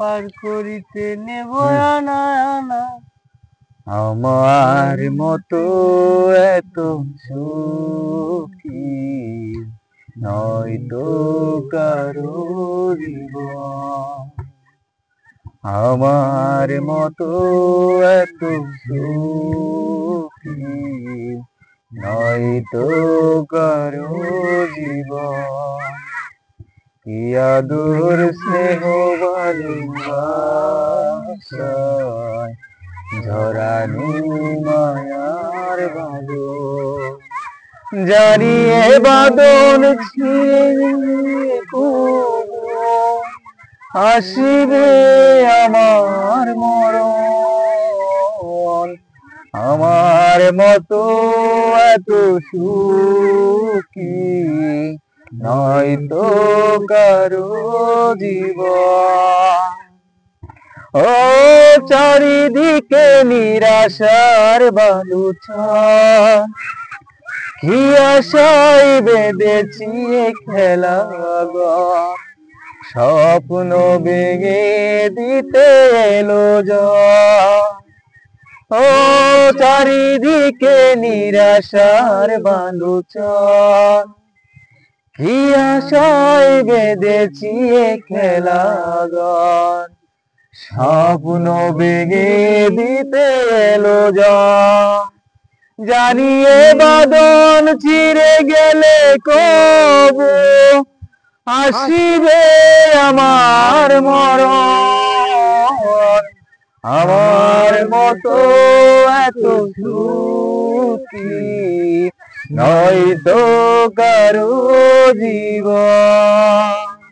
পার করিতে নেব আনা আনা। আমার মতো এত সুখী নয়তো কারো জীবন। আমার মতো এত সুখী নয়তো কারো জীবন। কি আদর স্নেহ ভালোবাসায় ঝরানো মায়ার ভালো। জানিয়ে বাদন ছিঁড়ে আসিবে আমার মরণ। আমার মতো এত সুখী নয়তো কারো জীবন। ও চারিদিকে নিরাশার বালুচর, কি আশায় বেঁধেছি খেলা ঘর। স্বপ্ন ভেঙে দিতে এলো ঝড়। ও চারিদিকে নিরাশার বালুচর, কি আশায় বেঁধেছি খেলা ঘর। স্বপ্ন ভেঙে দিতে এলো ঝড়। জানিয়ে বাদন চিরে গেলে কবে আসিবে আমার মরণ। আমার মতো এত সুখী নয়তো কারো জীবন।